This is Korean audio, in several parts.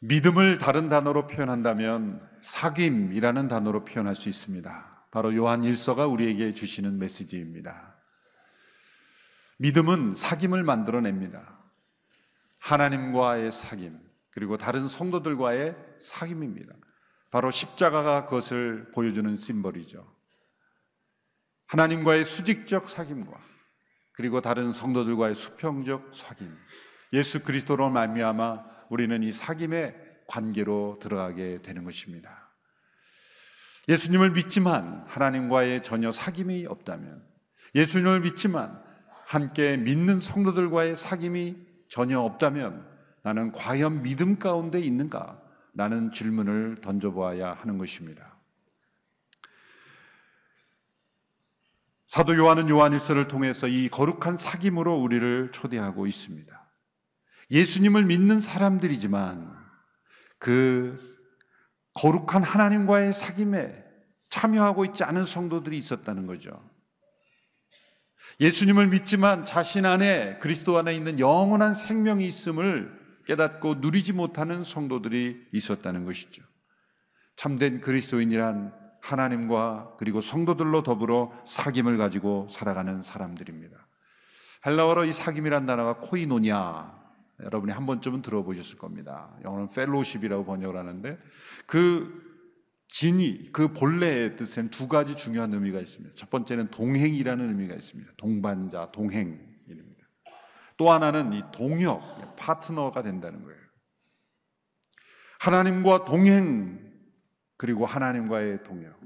믿음을 다른 단어로 표현한다면 사귐이라는 단어로 표현할 수 있습니다. 바로 요한 1서가 우리에게 주시는 메시지입니다. 믿음은 사귐을 만들어냅니다. 하나님과의 사귐, 그리고 다른 성도들과의 사귐입니다. 바로 십자가가 그것을 보여주는 심벌이죠. 하나님과의 수직적 사귐과 그리고 다른 성도들과의 수평적 사귐, 예수 그리스도로 말미암아 우리는 이 사귐의 관계로 들어가게 되는 것입니다. 예수님을 믿지만 하나님과의 전혀 사귐이 없다면, 예수님을 믿지만 함께 믿는 성도들과의 사귐이 전혀 없다면 나는 과연 믿음 가운데 있는가? 라는 질문을 던져보아야 하는 것입니다. 사도 요한은 요한일서를 통해서 이 거룩한 사귐으로 우리를 초대하고 있습니다. 예수님을 믿는 사람들이지만 그 거룩한 하나님과의 사귐에 참여하고 있지 않은 성도들이 있었다는 거죠. 예수님을 믿지만 자신 안에 그리스도 안에 있는 영원한 생명이 있음을 깨닫고 누리지 못하는 성도들이 있었다는 것이죠. 참된 그리스도인이란 하나님과 그리고 성도들로 더불어 사귐을 가지고 살아가는 사람들입니다. 헬라어로 이 사귐이란 단어가 코이노냐, 여러분이 한 번쯤은 들어보셨을 겁니다. 영어는 펠로우십이라고 번역을 하는데 그 진이, 그 본래의 뜻에는 두 가지 중요한 의미가 있습니다. 첫 번째는 동행이라는 의미가 있습니다. 동반자, 동행입니다. 또 하나는 이 동역, 파트너가 된다는 거예요. 하나님과 동행, 그리고 하나님과의 동역.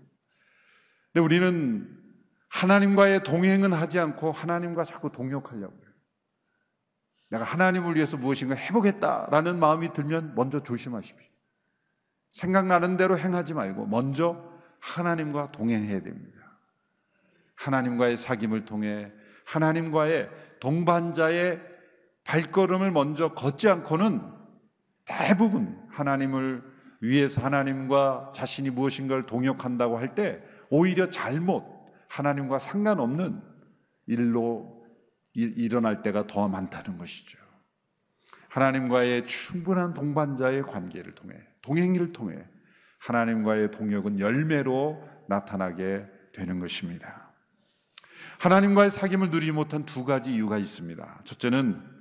근데 우리는 하나님과의 동행은 하지 않고 하나님과 자꾸 동역하려고 해요. 내가 하나님을 위해서 무엇인가 해보겠다라는 마음이 들면 먼저 조심하십시오. 생각나는 대로 행하지 말고 먼저 하나님과 동행해야 됩니다. 하나님과의 사귐을 통해 하나님과의 동반자의 발걸음을 먼저 걷지 않고는 대부분 하나님을 위해서 하나님과 자신이 무엇인가를 동역한다고 할 때 오히려 잘못, 하나님과 상관없는 일로 일어날 때가 더 많다는 것이죠. 하나님과의 충분한 동반자의 관계를 통해, 동행을 통해 하나님과의 동역은 열매로 나타나게 되는 것입니다. 하나님과의 사귐을 누리지 못한 두 가지 이유가 있습니다. 첫째는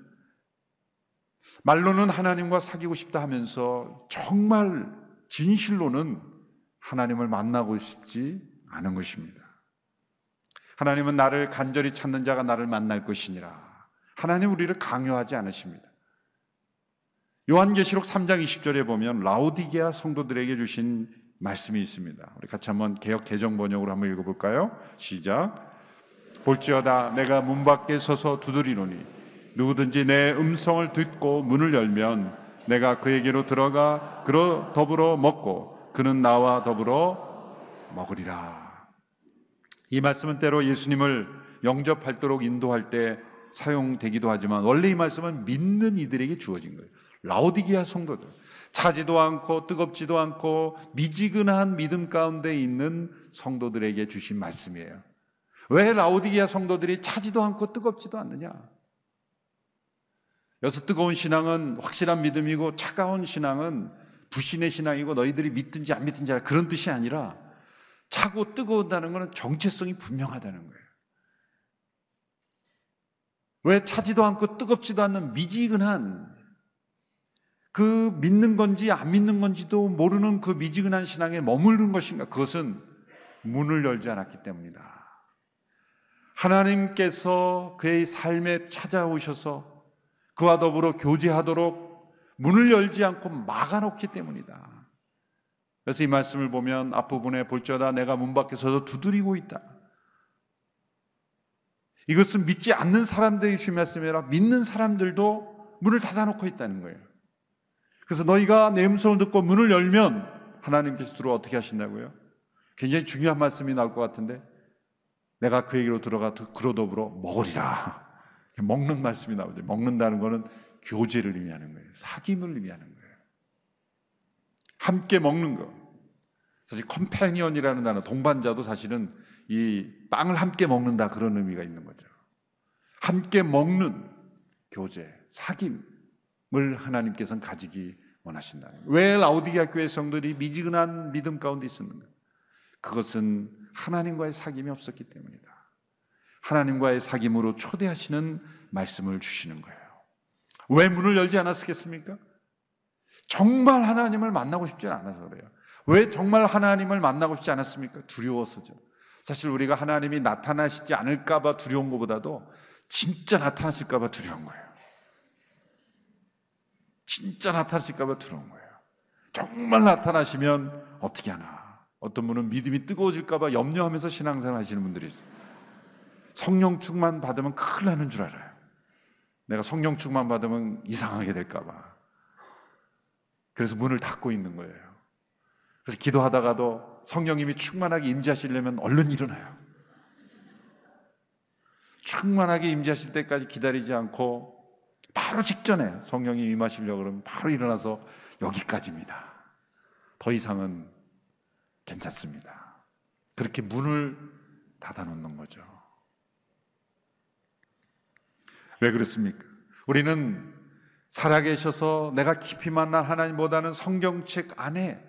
말로는 하나님과 사귀고 싶다 하면서 정말 진실로는 하나님을 만나고 싶지 않은 것입니다. 하나님은 나를 간절히 찾는 자가 나를 만날 것이니라. 하나님 우리를 강요하지 않으십니다. 요한계시록 3장 20절에 보면 라오디게아 성도들에게 주신 말씀이 있습니다. 우리 같이 한번 개역 개정 번역으로 한번 읽어볼까요? 시작. 볼지어다 내가 문 밖에 서서 두드리노니 누구든지 내 음성을 듣고 문을 열면 내가 그에게로 들어가 그로 더불어 먹고 그는 나와 더불어 먹으리라. 이 말씀은 때로 예수님을 영접하도록 인도할 때 사용되기도 하지만 원래 이 말씀은 믿는 이들에게 주어진 거예요. 라오디게아 성도들, 차지도 않고 뜨겁지도 않고 미지근한 믿음 가운데 있는 성도들에게 주신 말씀이에요. 왜 라오디게아 성도들이 차지도 않고 뜨겁지도 않느냐? 여기서 뜨거운 신앙은 확실한 믿음이고 차가운 신앙은 불신의 신앙이고 너희들이 믿든지 안 믿든지 그런 뜻이 아니라 차고 뜨거운다는 것은 정체성이 분명하다는 거예요. 왜 차지도 않고 뜨겁지도 않는 미지근한, 그 믿는 건지 안 믿는 건지도 모르는 그 미지근한 신앙에 머무르는 것인가? 그것은 문을 열지 않았기 때문이다. 하나님께서 그의 삶에 찾아오셔서 그와 더불어 교제하도록 문을 열지 않고 막아놓기 때문이다. 그래서 이 말씀을 보면 앞부분에 볼지어다 내가 문 밖에 서서 두드리고 있다. 이것은 믿지 않는 사람들이 주신 말씀이 아니라 믿는 사람들도 문을 닫아놓고 있다는 거예요. 그래서 너희가 내 음성을 듣고 문을 열면 하나님께서 들어와 어떻게 하신다고요? 굉장히 중요한 말씀이 나올 것 같은데 내가 그에게로 들어가 그로 더불어 먹으리라. 먹는 말씀이 나오죠. 먹는다는 것은 교제를 의미하는 거예요. 사귐을 의미하는 거예요. 함께 먹는 것. 사실 컴패니언이라는 단어, 동반자도 사실은 이 빵을 함께 먹는다 그런 의미가 있는 거죠. 함께 먹는 교제, 사귐을 하나님께서는 가지기 원하신다는 거예요. 왜 라오디게아 교회 성도들이 미지근한 믿음 가운데 있었는가? 그것은 하나님과의 사귐이 없었기 때문이다. 하나님과의 사귐으로 초대하시는 말씀을 주시는 거예요. 왜 문을 열지 않았겠습니까? 정말 하나님을 만나고 싶지 않아서 그래요. 왜 정말 하나님을 만나고 싶지 않았습니까? 두려워서죠. 사실 우리가 하나님이 나타나시지 않을까 봐 두려운 것보다도 진짜 나타나실까 봐 두려운 거예요. 진짜 나타나실까 봐 두려운 거예요. 정말 나타나시면 어떻게 하나. 어떤 분은 믿음이 뜨거워질까 봐 염려하면서 신앙생활 하시는 분들이 있어요. 성령 충만 받으면 큰일 나는 줄 알아요. 내가 성령 충만 받으면 이상하게 될까 봐. 그래서 문을 닫고 있는 거예요. 그래서 기도하다가도 성령님이 충만하게 임재하시려면 얼른 일어나요. 충만하게 임재하실 때까지 기다리지 않고 바로 직전에 성령이 임하시려고 그러면 바로 일어나서 여기까지입니다. 더 이상은 괜찮습니다. 그렇게 문을 닫아놓는 거죠. 왜 그렇습니까? 우리는 살아계셔서 내가 깊이 만난 하나님보다는 성경책 안에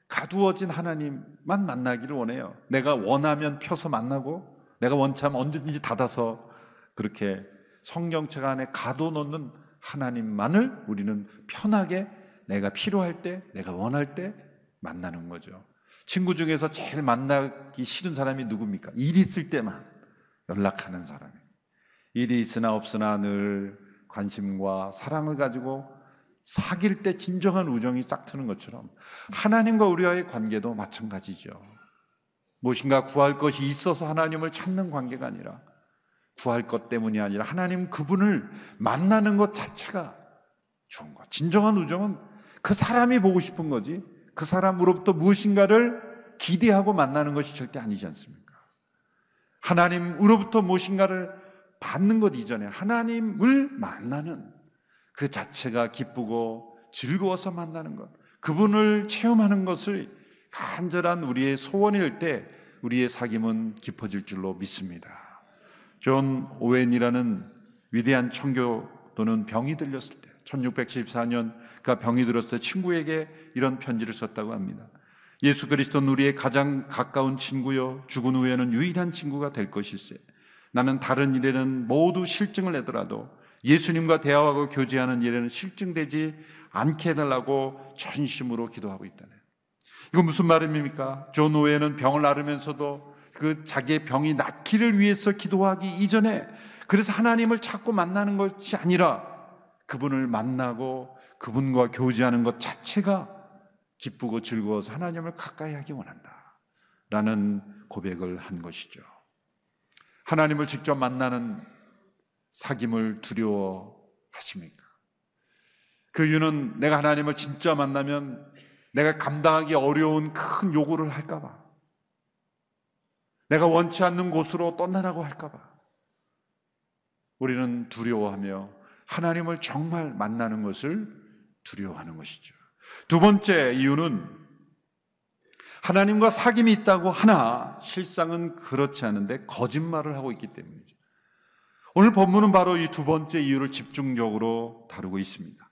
가두어진 하나님만 만나기를 원해요. 내가 원하면 펴서 만나고 내가 원치 않으면 언제든지 닫아서 그렇게 성경책 안에 가둬놓는 하나님만을 우리는 편하게 내가 필요할 때, 내가 원할 때 만나는 거죠. 친구 중에서 제일 만나기 싫은 사람이 누굽니까? 일이 있을 때만 연락하는 사람이. 일이 있으나 없으나 늘 관심과 사랑을 가지고 사귈 때 진정한 우정이 싹트는 것처럼 하나님과 우리와의 관계도 마찬가지죠. 무엇인가 구할 것이 있어서 하나님을 찾는 관계가 아니라 구할 것 때문이 아니라 하나님 그분을 만나는 것 자체가 좋은 것. 진정한 우정은 그 사람이 보고 싶은 거지 그 사람으로부터 무엇인가를 기대하고 만나는 것이 절대 아니지 않습니까? 하나님으로부터 무엇인가를 받는 것 이전에 하나님을 만나는 그 자체가 기쁘고 즐거워서 만나는 것, 그분을 체험하는 것을 간절한 우리의 소원일 때 우리의 사귐은 깊어질 줄로 믿습니다. 존 오웬이라는 위대한 청교도는 병이 들렸을 때 1674년 그가 병이 들었을 때 친구에게 이런 편지를 썼다고 합니다. 예수 그리스도는 우리의 가장 가까운 친구요 죽은 후에는 유일한 친구가 될 것일세. 나는 다른 일에는 모두 실증을 내더라도 예수님과 대화하고 교제하는 일에는 실증되지 않게 해달라고 전심으로 기도하고 있다네. 이거 무슨 말입니까? 존 오웬은 병을 앓으면서도 그 자기의 병이 낫기를 위해서 기도하기 이전에 그래서 하나님을 찾고 만나는 것이 아니라 그분을 만나고 그분과 교제하는 것 자체가 기쁘고 즐거워서 하나님을 가까이 하기 원한다 라는 고백을 한 것이죠. 하나님을 직접 만나는 사귐을 두려워하십니까? 그 이유는 내가 하나님을 진짜 만나면 내가 감당하기 어려운 큰 요구를 할까 봐, 내가 원치 않는 곳으로 떠나라고 할까 봐 우리는 두려워하며 하나님을 정말 만나는 것을 두려워하는 것이죠. 두 번째 이유는 하나님과 사귐이 있다고 하나 실상은 그렇지 않은데 거짓말을 하고 있기 때문이죠. 오늘 본문은 바로 이 두 번째 이유를 집중적으로 다루고 있습니다.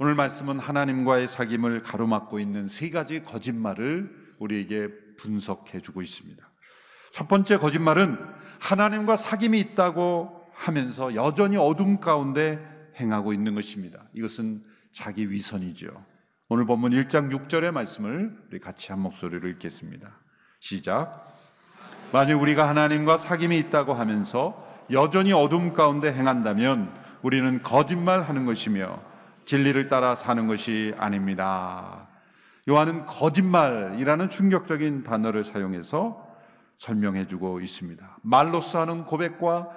오늘 말씀은 하나님과의 사귐을 가로막고 있는 세 가지 거짓말을 우리에게 분석해 주고 있습니다. 첫 번째 거짓말은 하나님과 사귐이 있다고 하면서 여전히 어둠 가운데 행하고 있는 것입니다. 이것은 자기 위선이죠. 오늘 본문 1장 6절의 말씀을 우리 같이 한 목소리로 읽겠습니다. 시작. 만일 우리가 하나님과 사귐이 있다고 하면서 여전히 어둠 가운데 행한다면 우리는 거짓말하는 것이며 진리를 따라 사는 것이 아닙니다. 요한은 거짓말이라는 충격적인 단어를 사용해서 설명해주고 있습니다. 말로써 하는 고백과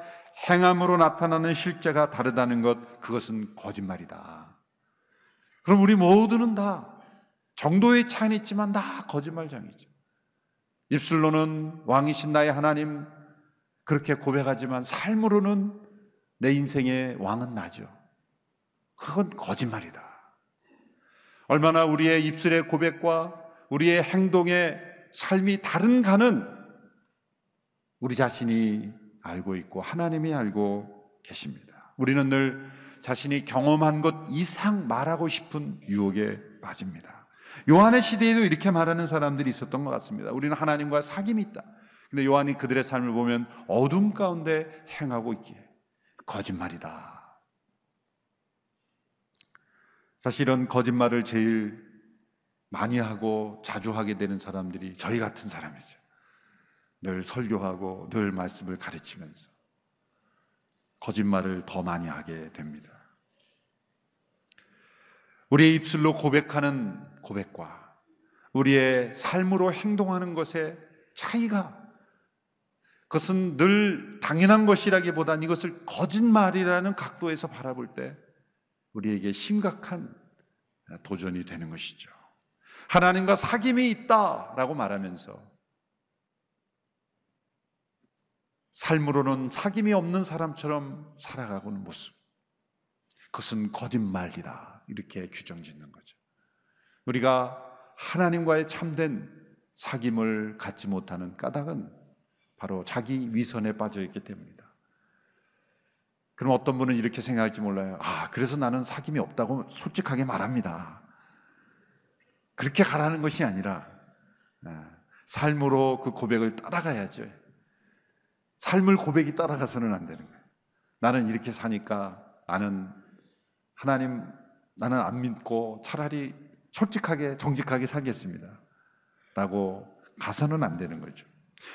행함으로 나타나는 실제가 다르다는 것, 그것은 거짓말이다. 그럼 우리 모두는 다 정도의 차이는 있지만 다 거짓말장이죠. 입술로는 왕이신 나의 하나님 그렇게 고백하지만 삶으로는 내 인생의 왕은 나죠. 그건 거짓말이다. 얼마나 우리의 입술의 고백과 우리의 행동의 삶이 다른가는 우리 자신이 알고 있고 하나님이 알고 계십니다. 우리는 늘 자신이 경험한 것 이상 말하고 싶은 유혹에 빠집니다. 요한의 시대에도 이렇게 말하는 사람들이 있었던 것 같습니다. 우리는 하나님과 사귐이 있다. 근데 요한이 그들의 삶을 보면 어둠 가운데 행하고 있기에 거짓말이다. 사실 이런 거짓말을 제일 많이 하고 자주 하게 되는 사람들이 저희 같은 사람이죠. 늘 설교하고 늘 말씀을 가르치면서 거짓말을 더 많이 하게 됩니다. 우리의 입술로 고백하는 고백과 우리의 삶으로 행동하는 것의 차이가, 그것은 늘 당연한 것이라기보다는 이것을 거짓말이라는 각도에서 바라볼 때 우리에게 심각한 도전이 되는 것이죠. 하나님과 사귐이 있다라고 말하면서 삶으로는 사귐이 없는 사람처럼 살아가고는 모습, 그것은 거짓말이다, 이렇게 규정짓는 거죠. 우리가 하나님과의 참된 사귐을 갖지 못하는 까닭은 바로 자기 위선에 빠져 있기 때문이다. 그럼 어떤 분은 이렇게 생각할지 몰라요. 그래서 나는 사귐이 없다고 솔직하게 말합니다. 그렇게 가라는 것이 아니라 삶으로 그 고백을 따라가야죠. 삶을 고백이 따라가서는 안 되는 거예요. 나는 이렇게 사니까 나는 하나님, 나는 안 믿고 차라리 솔직하게 정직하게 살겠습니다 라고 가서는 안 되는 거죠.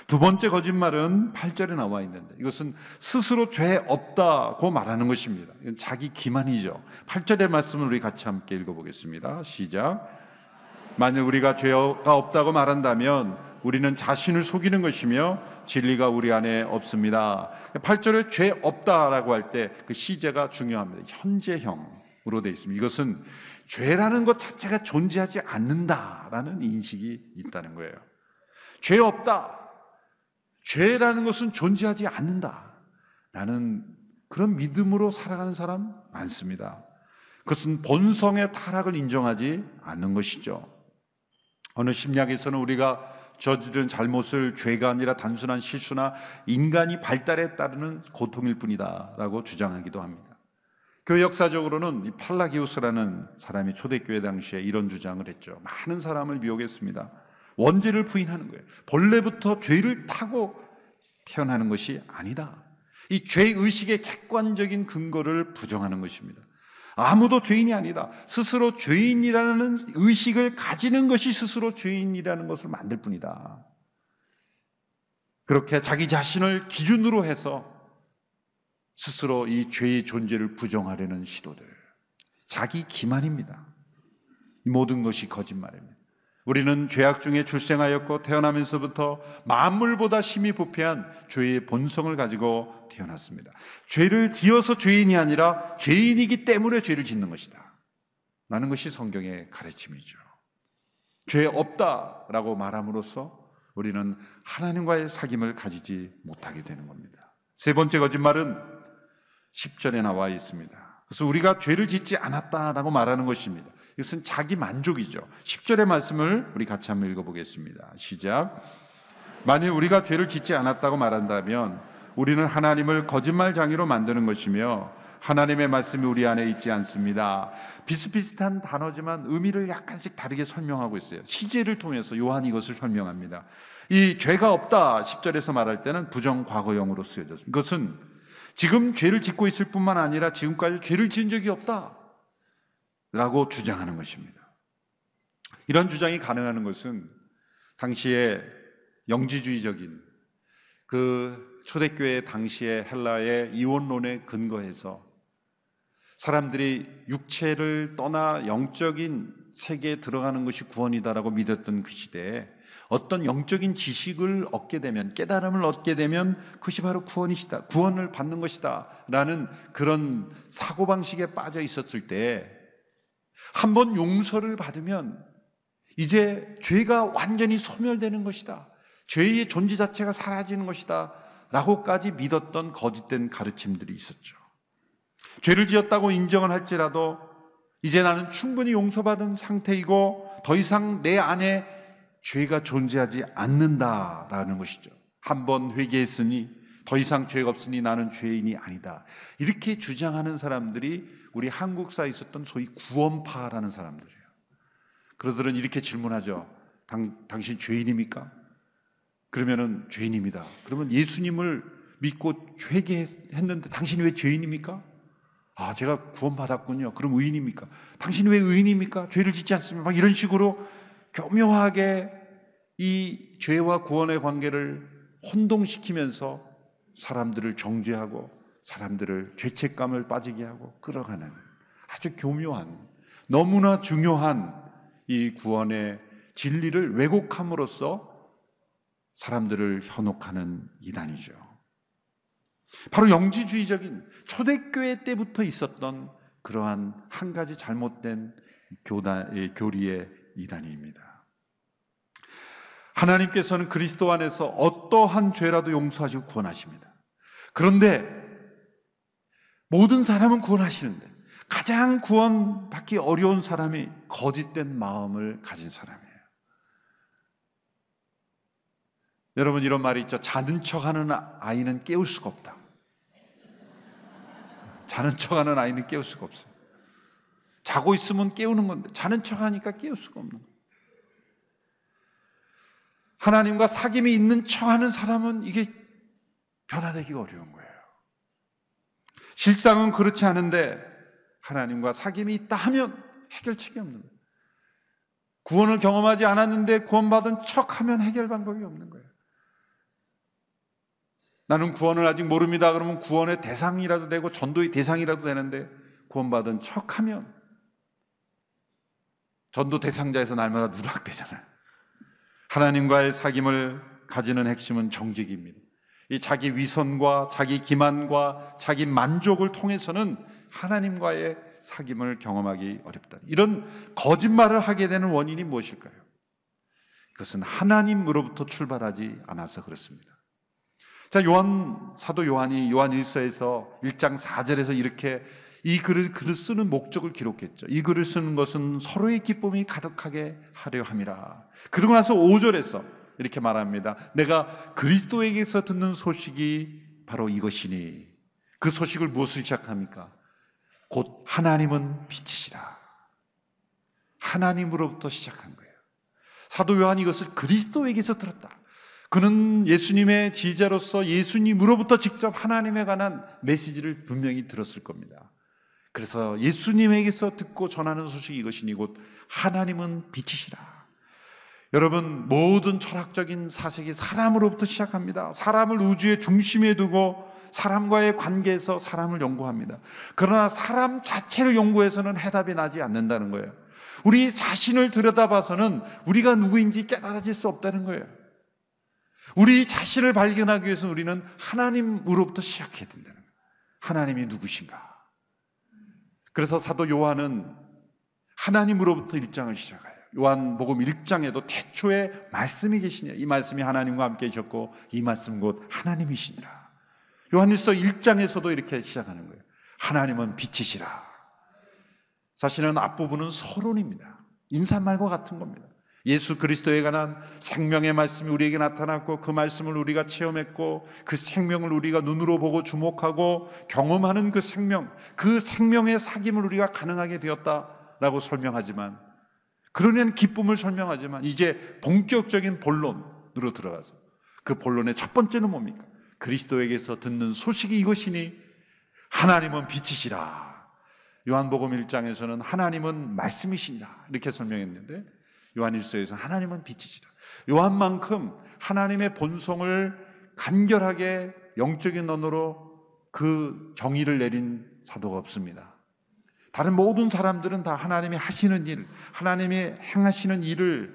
두 번째 거짓말은 8절에 나와 있는데, 이것은 스스로 죄 없다고 말하는 것입니다. 이건 자기 기만이죠. 8절의 말씀을 우리 같이 함께 읽어보겠습니다. 시작. 만일 우리가 죄가 없다고 말한다면 우리는 자신을 속이는 것이며 진리가 우리 안에 없습니다. 8절에 죄 없다라고 할 때 그 시제가 중요합니다. 현재형으로 되어 있습니다. 이것은 죄라는 것 자체가 존재하지 않는다라는 인식이 있다는 거예요. 죄 없다, 죄라는 것은 존재하지 않는다라는 그런 믿음으로 살아가는 사람 많습니다. 그것은 본성의 타락을 인정하지 않는 것이죠. 어느 심리학에서는 우리가 저지른 잘못을 죄가 아니라 단순한 실수나 인간이 발달에 따르는 고통일 뿐이다 라고 주장하기도 합니다. 교회 역사적으로는 이 팔라기우스라는 사람이 초대교회 당시에 이런 주장을 했죠. 많은 사람을 미혹했습니다. 원죄를 부인하는 거예요. 본래부터 죄를 타고 태어나는 것이 아니다. 이 죄의식의 객관적인 근거를 부정하는 것입니다. 아무도 죄인이 아니다. 스스로 죄인이라는 의식을 가지는 것이 스스로 죄인이라는 것을 만들 뿐이다. 그렇게 자기 자신을 기준으로 해서 스스로 이 죄의 존재를 부정하려는 시도들, 자기 기만입니다. 모든 것이 거짓말입니다. 우리는 죄악 중에 출생하였고 태어나면서부터 만물보다 심히 부패한 죄의 본성을 가지고 태어났습니다. 죄를 지어서 죄인이 아니라 죄인이기 때문에 죄를 짓는 것이다 라는 것이 성경의 가르침이죠. 죄 없다라고 말함으로써 우리는 하나님과의 사귐을 가지지 못하게 되는 겁니다. 세 번째 거짓말은 10절에 나와 있습니다. 그래서 우리가 죄를 짓지 않았다라고 말하는 것입니다. 이것은 자기 만족이죠. 10절의 말씀을 우리 같이 한번 읽어보겠습니다. 시작. 만일 우리가 죄를 짓지 않았다고 말한다면 우리는 하나님을 거짓말장이로 만드는 것이며 하나님의 말씀이 우리 안에 있지 않습니다. 비슷비슷한 단어지만 의미를 약간씩 다르게 설명하고 있어요. 시제를 통해서 요한이 이것을 설명합니다. 이 죄가 없다 10절에서 말할 때는 부정과거형으로 쓰여졌습니다. 이것은 지금 죄를 짓고 있을 뿐만 아니라 지금까지 죄를 지은 적이 없다 라고 주장하는 것입니다. 이런 주장이 가능한 것은 당시에 영지주의적인 그 초대교회 당시의 헬라의 이원론에 근거해서 사람들이 육체를 떠나 영적인 세계에 들어가는 것이 구원이다라고 믿었던 그 시대에 어떤 영적인 지식을 얻게 되면, 깨달음을 얻게 되면 그것이 바로 구원이시다, 구원을 받는 것이다 라는 그런 사고방식에 빠져 있었을 때 한 번 용서를 받으면 이제 죄가 완전히 소멸되는 것이다, 죄의 존재 자체가 사라지는 것이다 라고까지 믿었던 거짓된 가르침들이 있었죠. 죄를 지었다고 인정을 할지라도 이제 나는 충분히 용서받은 상태이고 더 이상 내 안에 죄가 존재하지 않는다라는 것이죠. 한 번 회개했으니 더 이상 죄가 없으니 나는 죄인이 아니다. 이렇게 주장하는 사람들이 우리 한국사에 있었던 소위 구원파라는 사람들이에요. 그들은 이렇게 질문하죠. 당신 죄인입니까? 그러면은 죄인입니다. 그러면 예수님을 믿고 회개했는데 당신이 왜 죄인입니까? 아, 제가 구원받았군요. 그럼 의인입니까? 당신이 왜 의인입니까? 죄를 짓지 않습니까? 막 이런 식으로 교묘하게 이 죄와 구원의 관계를 혼동시키면서 사람들을 정죄하고 사람들을 죄책감을 빠지게 하고 끌어가는 아주 교묘한, 너무나 중요한 이 구원의 진리를 왜곡함으로써 사람들을 현혹하는 이단이죠. 바로 영지주의적인 초대교회 때부터 있었던 그러한 한 가지 잘못된 교리의 이단입니다. 하나님께서는 그리스도 안에서 어떠한 죄라도 용서하시고 구원하십니다. 그런데 모든 사람은 구원하시는데 가장 구원받기 어려운 사람이 거짓된 마음을 가진 사람이에요. 여러분, 이런 말이 있죠. 자는 척하는 아이는 깨울 수가 없다. 자는 척하는 아이는 깨울 수가 없어요. 자고 있으면 깨우는 건데 자는 척하니까 깨울 수가 없는 거예요. 하나님과 사귐이 있는 척하는 사람은 이게 변화되기가 어려운 거예요. 실상은 그렇지 않은데 하나님과 사귐이 있다 하면 해결책이 없는 거예요. 구원을 경험하지 않았는데 구원받은 척하면 해결 방법이 없는 거예요. 나는 구원을 아직 모릅니다. 그러면 구원의 대상이라도 되고 전도의 대상이라도 되는데 구원받은 척하면 전도 대상자에서 날마다 누락되잖아요. 하나님과의 사귐을 가지는 핵심은 정직입니다. 이 자기 위선과 자기 기만과 자기 만족을 통해서는 하나님과의 사귐을 경험하기 어렵다. 이런 거짓말을 하게 되는 원인이 무엇일까요? 그것은 하나님으로부터 출발하지 않아서 그렇습니다. 자, 사도 요한이 요한 1서에서 1장 4절에서 이렇게 이 글을 쓰는 목적을 기록했죠. 이 글을 쓰는 것은 서로의 기쁨이 가득하게 하려 함이라. 그러고 나서 5절에서 이렇게 말합니다. 내가 그리스도에게서 듣는 소식이 바로 이것이니, 그 소식을 무엇을 시작합니까? 곧 하나님은 빛이시라. 하나님으로부터 시작한 거예요. 사도 요한이 이것을 그리스도에게서 들었다. 그는 예수님의 지자로서 예수님으로부터 직접 하나님에 관한 메시지를 분명히 들었을 겁니다. 그래서 예수님에게서 듣고 전하는 소식이 이것이니 곧 하나님은 빛이시라. 여러분, 모든 철학적인 사색이 사람으로부터 시작합니다. 사람을 우주의 중심에 두고 사람과의 관계에서 사람을 연구합니다. 그러나 사람 자체를 연구해서는 해답이 나지 않는다는 거예요. 우리 자신을 들여다봐서는 우리가 누구인지 깨달아질 수 없다는 거예요. 우리 자신을 발견하기 위해서는 우리는 하나님으로부터 시작해야 된다는 거예요. 하나님이 누구신가? 그래서 사도 요한은 하나님으로부터 1장을 시작해요. 요한복음 1장에도 태초에 말씀이 계시냐, 이 말씀이 하나님과 함께 계셨고 이 말씀 곧 하나님이시니라. 요한일서 1장에서도 이렇게 시작하는 거예요. 하나님은 빛이시라. 사실은 앞부분은 서론입니다. 인사말과 같은 겁니다. 예수 그리스도에 관한 생명의 말씀이 우리에게 나타났고 그 말씀을 우리가 체험했고 그 생명을 우리가 눈으로 보고 주목하고 경험하는 그 생명의 사귐을 우리가 가능하게 되었다라고 설명하지만, 그러려는 기쁨을 설명하지만 이제 본격적인 본론으로 들어가서 그 본론의 첫 번째는 뭡니까? 그리스도에게서 듣는 소식이 이것이니 하나님은 빛이시라. 요한복음 1장에서는 하나님은 말씀이시니라 이렇게 설명했는데 요한일서에서 하나님은 빛이시라. 요한만큼 하나님의 본성을 간결하게 영적인 언어로 그 정의를 내린 사도가 없습니다. 다른 모든 사람들은 다 하나님이 하시는 일, 하나님이 행하시는 일을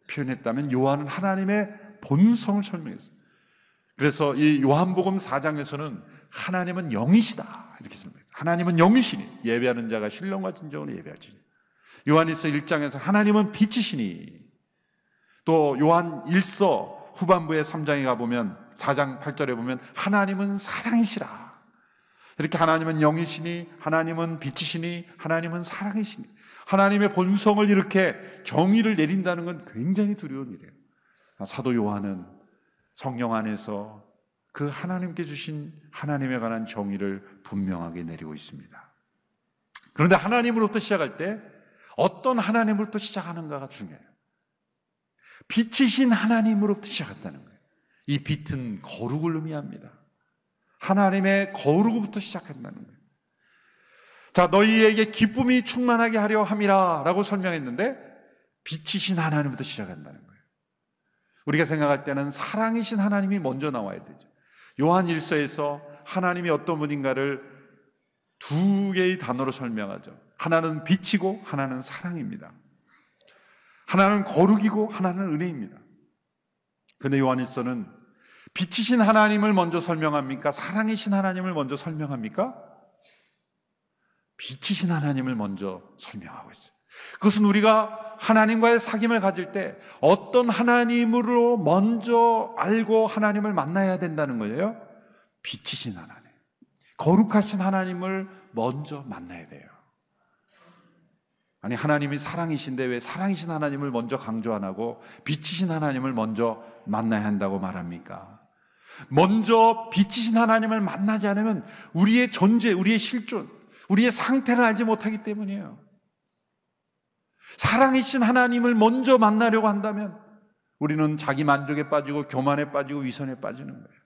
표현했다면 요한은 하나님의 본성을 설명했어요. 그래서 이 요한복음 4장에서는 하나님은 영이시다 이렇게 설명했어요. 하나님은 영이시니 예배하는 자가 신령과 진정으로 예배할지니. 요한일서 1장에서 하나님은 빛이시니, 또 요한 1서 후반부의 3장에 가보면 4장 8절에 보면 하나님은 사랑이시라. 이렇게 하나님은 영이시니, 하나님은 빛이시니, 하나님은 사랑이시니, 하나님의 본성을 이렇게 정의를 내린다는 건 굉장히 두려운 일이에요. 사도 요한은 성령 안에서 그 하나님께 주신 하나님에 관한 정의를 분명하게 내리고 있습니다. 그런데 하나님으로부터 시작할 때 어떤 하나님으로부터 시작하는가가 중요해요. 빛이신 하나님으로부터 시작한다는 거예요. 이 빛은 거룩을 의미합니다. 하나님의 거룩으로부터 시작한다는 거예요. 자, 너희에게 기쁨이 충만하게 하려 함이라 라고 설명했는데 빛이신 하나님부터 시작한다는 거예요. 우리가 생각할 때는 사랑이신 하나님이 먼저 나와야 되죠. 요한 1서에서 하나님이 어떤 분인가를 두 개의 단어로 설명하죠. 하나는 빛이고 하나는 사랑입니다. 하나는 거룩이고 하나는 은혜입니다. 그런데 요한 1서는 빛이신 하나님을 먼저 설명합니까? 사랑이신 하나님을 먼저 설명합니까? 빛이신 하나님을 먼저 설명하고 있어요. 그것은 우리가 하나님과의 사귐을 가질 때 어떤 하나님으로 먼저 알고 하나님을 만나야 된다는 거예요. 빛이신 하나님, 거룩하신 하나님을 먼저 만나야 돼요. 아니, 하나님이 사랑이신데 왜 사랑이신 하나님을 먼저 강조 안 하고 빛이신 하나님을 먼저 만나야 한다고 말합니까? 먼저 빛이신 하나님을 만나지 않으면 우리의 존재, 우리의 실존, 우리의 상태를 알지 못하기 때문이에요. 사랑이신 하나님을 먼저 만나려고 한다면 우리는 자기 만족에 빠지고 교만에 빠지고 위선에 빠지는 거예요.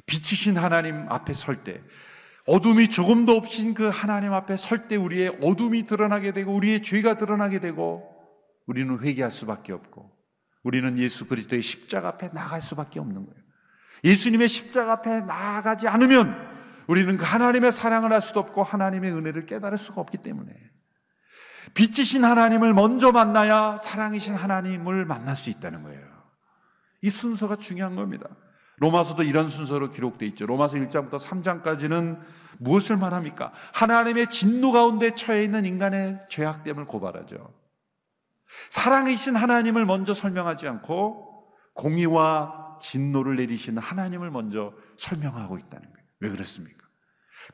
빛이신 하나님 앞에 설 때, 어둠이 조금도 없인 그 하나님 앞에 설 때 우리의 어둠이 드러나게 되고 우리의 죄가 드러나게 되고 우리는 회개할 수밖에 없고 우리는 예수 그리스도의 십자가 앞에 나아갈 수밖에 없는 거예요. 예수님의 십자가 앞에 나아가지 않으면 우리는 그 하나님의 사랑을 할 수도 없고 하나님의 은혜를 깨달을 수가 없기 때문에 빛이신 하나님을 먼저 만나야 사랑이신 하나님을 만날 수 있다는 거예요. 이 순서가 중요한 겁니다. 로마서도 이런 순서로 기록되어 있죠. 로마서 1장부터 3장까지는 무엇을 말합니까? 하나님의 진노 가운데 처해 있는 인간의 죄악됨을 고발하죠. 사랑이신 하나님을 먼저 설명하지 않고 공의와 진노를 내리시는 하나님을 먼저 설명하고 있다는 거예요. 왜 그렇습니까?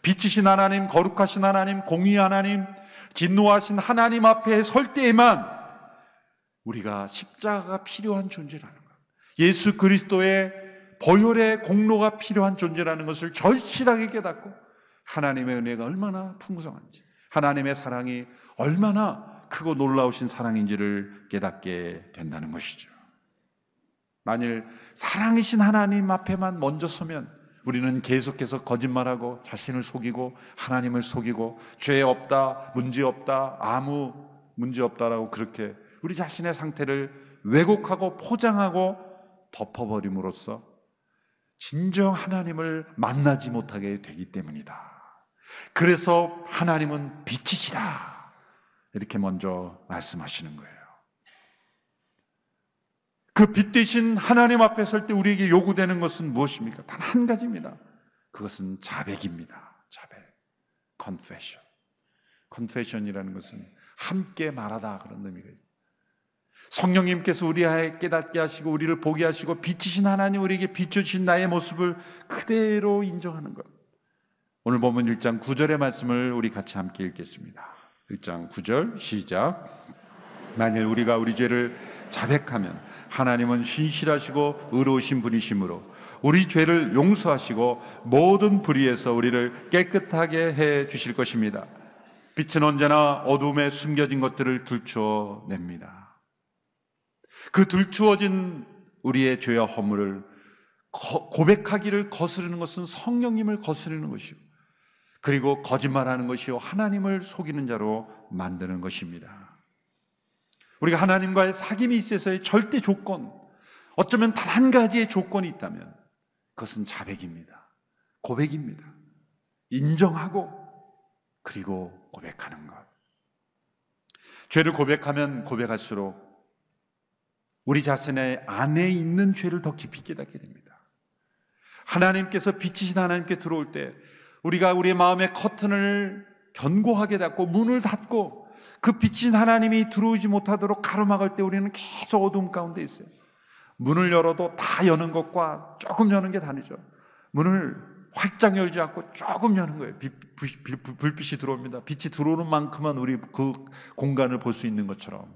빛이신 하나님, 거룩하신 하나님, 공의 하나님, 진노하신 하나님 앞에 설 때에만 우리가 십자가가 필요한 존재라는 거예요. 예수 그리스도의 보혈의 공로가 필요한 존재라는 것을 절실하게 깨닫고 하나님의 은혜가 얼마나 풍성한지, 하나님의 사랑이 얼마나 크고 놀라우신 사랑인지를 깨닫게 된다는 것이죠. 만일 사랑이신 하나님 앞에만 먼저 서면 우리는 계속해서 거짓말하고 자신을 속이고 하나님을 속이고 죄 없다, 문제 없다, 아무 문제 없다라고 그렇게 우리 자신의 상태를 왜곡하고 포장하고 덮어버림으로써 진정 하나님을 만나지 못하게 되기 때문이다. 그래서 하나님은 빛이시다 이렇게 먼저 말씀하시는 거예요. 그 빛 대신 하나님 앞에 설 때 우리에게 요구되는 것은 무엇입니까? 단 한 가지입니다. 그것은 자백입니다. 자백, confession. confession이라는 것은 함께 말하다 그런 의미가 있습니다. 성령님께서 우리에게 깨닫게 하시고 우리를 보게 하시고 빛이신 하나님 우리에게 비춰주신 나의 모습을 그대로 인정하는 것. 오늘 보면 1장 9절의 말씀을 우리 같이 함께 읽겠습니다. 1장 9절 시작. 만일 우리가 우리 죄를 자백하면 하나님은 신실하시고 의로우신 분이시므로 우리 죄를 용서하시고 모든 불의에서 우리를 깨끗하게 해 주실 것입니다. 빛은 언제나 어둠에 숨겨진 것들을 들춰냅니다. 그 들추어진 우리의 죄와 허물을 고백하기를 거스르는 것은 성령님을 거스르는 것이고 그리고 거짓말하는 것이요 하나님을 속이는 자로 만드는 것입니다. 우리가 하나님과의 사귐이 있어서의 절대 조건, 어쩌면 단 한 가지의 조건이 있다면 그것은 자백입니다. 고백입니다. 인정하고 그리고 고백하는 것. 죄를 고백하면 고백할수록 우리 자신의 안에 있는 죄를 더 깊이 깨닫게 됩니다. 하나님께서 빛이신 하나님께 들어올 때 우리가 우리의 마음의 커튼을 견고하게 닫고 문을 닫고 그 빛인 하나님이 들어오지 못하도록 가로막을 때 우리는 계속 어두움 가운데 있어요. 문을 열어도 다 여는 것과 조금 여는 게 다르죠. 문을 활짝 열지 않고 조금 여는 거예요. 불빛이 들어옵니다. 빛이 들어오는 만큼만 우리 그 공간을 볼 수 있는 것처럼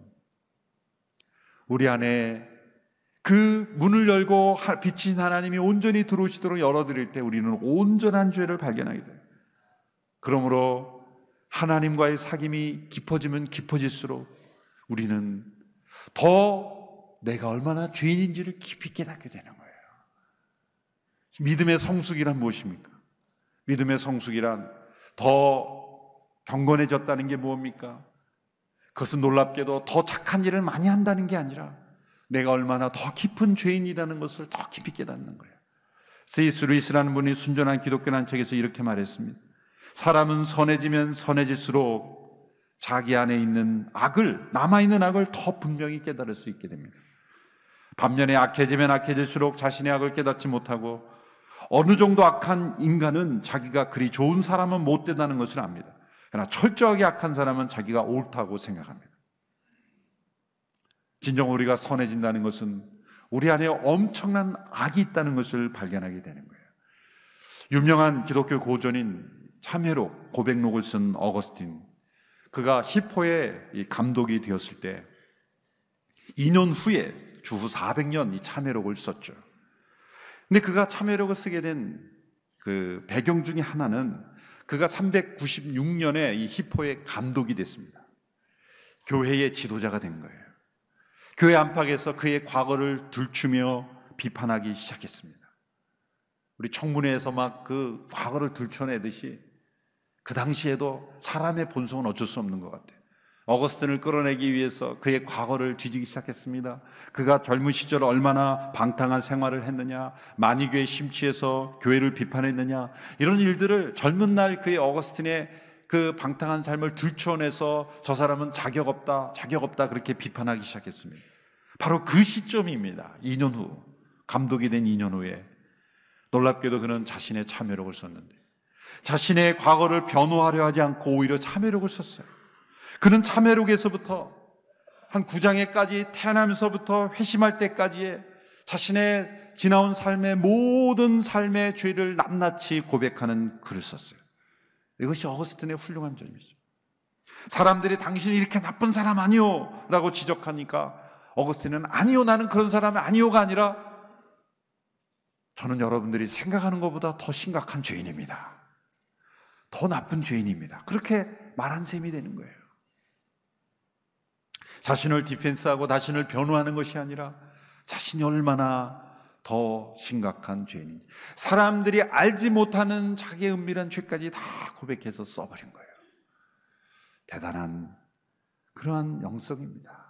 우리 안에 그 문을 열고 빛인 하나님이 온전히 들어오시도록 열어드릴 때 우리는 온전한 죄를 발견하게 돼요. 그러므로 하나님과의 사귐이 깊어지면 깊어질수록 우리는 더 내가 얼마나 죄인인지를 깊이 깨닫게 되는 거예요. 믿음의 성숙이란 무엇입니까? 믿음의 성숙이란 더 경건해졌다는 게 무엇입니까? 그것은 놀랍게도 더 착한 일을 많이 한다는 게 아니라 내가 얼마나 더 깊은 죄인이라는 것을 더 깊이 깨닫는 거예요. C.S. 루이스라는 분이 순전한 기독교라는 책에서 이렇게 말했습니다. 사람은 선해지면 선해질수록 자기 안에 있는 악을, 남아있는 악을 더 분명히 깨달을 수 있게 됩니다. 반면에 악해지면 악해질수록 자신의 악을 깨닫지 못하고 어느 정도 악한 인간은 자기가 그리 좋은 사람은 못 된다는 것을 압니다. 그러나 철저하게 악한 사람은 자기가 옳다고 생각합니다. 진정 우리가 선해진다는 것은 우리 안에 엄청난 악이 있다는 것을 발견하게 되는 거예요. 유명한 기독교 고전인 참회록, 고백록을 쓴 어거스틴, 그가 히포의 감독이 되었을 때 2년 후에 주후 400년 이 참회록을 썼죠. 근데 그가 참회록을 쓰게 된 그 배경 중에 하나는 그가 396년에 이 히포의 감독이 됐습니다. 교회의 지도자가 된 거예요. 교회 안팎에서 그의 과거를 들추며 비판하기 시작했습니다. 우리 청문회에서 막 그 과거를 들춰내듯이 그 당시에도 사람의 본성은 어쩔 수 없는 것 같아요. 어거스틴을 끌어내기 위해서 그의 과거를 뒤지기 시작했습니다. 그가 젊은 시절 얼마나 방탕한 생활을 했느냐, 만이교에 심취해서 교회를 비판했느냐, 이런 일들을 젊은 날 그의 어거스틴의 그 방탕한 삶을 들춰내서 저 사람은 자격 없다 그렇게 비판하기 시작했습니다. 바로 그 시점입니다. 2년 후, 감독이 된 2년 후에 놀랍게도 그는 자신의 참회록을 썼는데 자신의 과거를 변호하려 하지 않고 오히려 참회록을 썼어요. 그는 참회록에서부터 한 9장에까지 태어나면서부터 회심할 때까지의 자신의 지나온 삶의 모든 삶의 죄를 낱낱이 고백하는 글을 썼어요. 이것이 어거스틴의 훌륭한 점이죠. 사람들이 당신이 이렇게 나쁜 사람 아니요 라고 지적하니까 어거스틴은 아니요, 나는 그런 사람이 아니요가 아니라 저는 여러분들이 생각하는 것보다 더 심각한 죄인입니다. 더 나쁜 죄인입니다. 그렇게 말한 셈이 되는 거예요. 자신을 디펜스하고 자신을 변호하는 것이 아니라 자신이 얼마나 더 심각한 죄인인지, 사람들이 알지 못하는 자기의 은밀한 죄까지 다 고백해서 써버린 거예요. 대단한 그러한 영성입니다.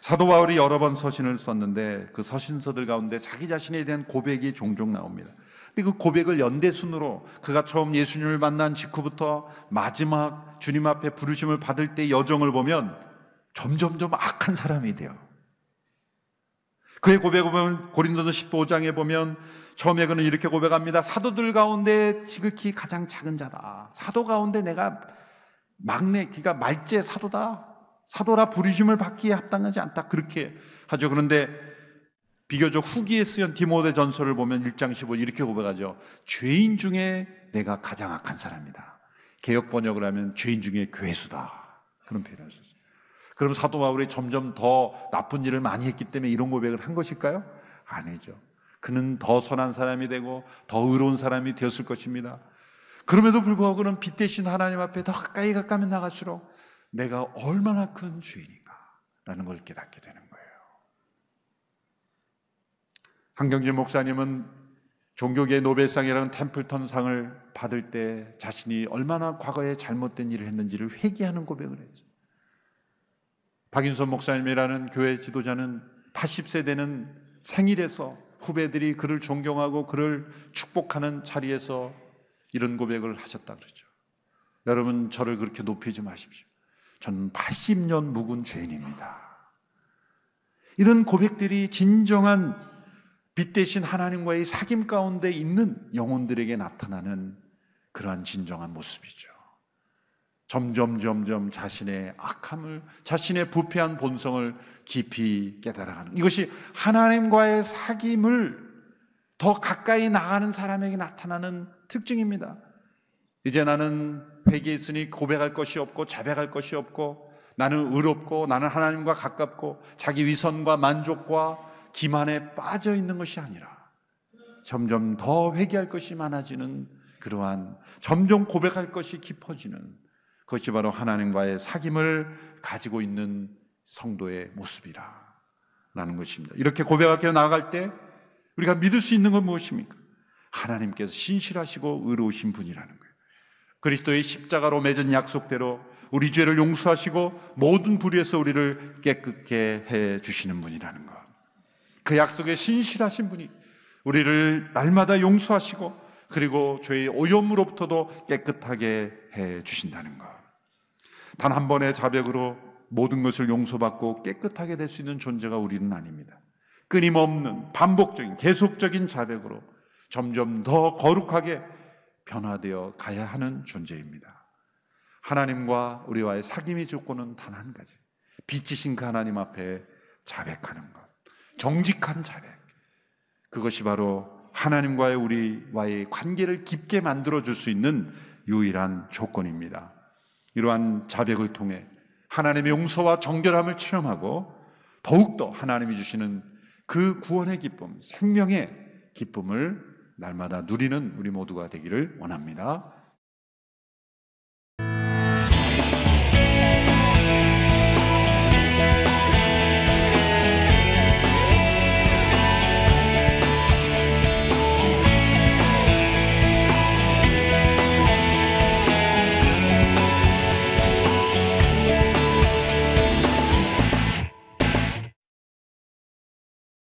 사도 바울이 여러 번 서신을 썼는데 그 서신서들 가운데 자기 자신에 대한 고백이 종종 나옵니다. 근데 그 고백을 연대순으로 그가 처음 예수님을 만난 직후부터 마지막 주님 앞에 부르심을 받을 때 여정을 보면 점점점 악한 사람이 돼요. 그의 고백을 보면 고린도서 15장에 보면 처음에 그는 이렇게 고백합니다. 사도들 가운데 지극히 가장 작은 자다. 사도 가운데 내가 막내, 그러니까 말제 사도다. 사도라 부르심을 받기에 합당하지 않다. 그렇게 하죠. 그런데 비교적 후기에 쓰인 디모데 전서를 보면 1장 15절 이렇게 고백하죠. 죄인 중에 내가 가장 악한 사람이다. 개역 번역을 하면 죄인 중에 괴수다. 그런 표현을 썼어요. 그럼 사도 바울이 점점 더 나쁜 일을 많이 했기 때문에 이런 고백을 한 것일까요? 아니죠. 그는 더 선한 사람이 되고 더 의로운 사람이 되었을 것입니다. 그럼에도 불구하고 그는 빛 대신 하나님 앞에 더 가까이 나갈수록 내가 얼마나 큰 죄인인가 라는 걸 깨닫게 되는 거예요. 한경진 목사님은 종교계 노벨상이라는 템플턴 상을 받을 때 자신이 얼마나 과거에 잘못된 일을 했는지를 회개하는 고백을 했죠. 박인선 목사님이라는 교회 지도자는 80세 되는 생일에서 후배들이 그를 존경하고 그를 축복하는 자리에서 이런 고백을 하셨다 그러죠. 여러분, 저를 그렇게 높이지 마십시오. 저는 80년 묵은 죄인입니다. 이런 고백들이 진정한 빛 대신 하나님과의 사귐 가운데 있는 영혼들에게 나타나는 그러한 진정한 모습이죠. 점점 자신의 악함을, 자신의 부패한 본성을 깊이 깨달아가는, 이것이 하나님과의 사귐을 더 가까이 나가는 사람에게 나타나는 특징입니다. 이제 나는 회개했으니 고백할 것이 없고 자백할 것이 없고 나는 의롭고 나는 하나님과 가깝고 자기 위선과 만족과 기만에 빠져 있는 것이 아니라 점점 더 회개할 것이 많아지는 그러한 점점 고백할 것이 깊어지는 그것이 바로 하나님과의 사귐을 가지고 있는 성도의 모습이라는 것입니다. 이렇게 고백하게 나아갈 때 우리가 믿을 수 있는 건 무엇입니까? 하나님께서 신실하시고 의로우신 분이라는 거예요. 그리스도의 십자가로 맺은 약속대로 우리 죄를 용서하시고 모든 불의에서 우리를 깨끗게 해 주시는 분이라는 것. 그 약속에 신실하신 분이 우리를 날마다 용서하시고 그리고 죄의 오염으로부터도 깨끗하게 해 주신다는 것. 단 한 번의 자백으로 모든 것을 용서받고 깨끗하게 될 수 있는 존재가 우리는 아닙니다. 끊임없는 반복적인 계속적인 자백으로 점점 더 거룩하게 변화되어 가야 하는 존재입니다. 하나님과 우리와의 사귐의 조건은 단 한 가지, 빛이신 그 하나님 앞에 자백하는 것, 정직한 자백. 그것이 바로 하나님과의 우리와의 관계를 깊게 만들어줄 수 있는 유일한 조건입니다. 이러한 자백을 통해 하나님의 용서와 정결함을 체험하고 더욱더 하나님이 주시는 그 구원의 기쁨, 생명의 기쁨을 날마다 누리는 우리 모두가 되기를 원합니다.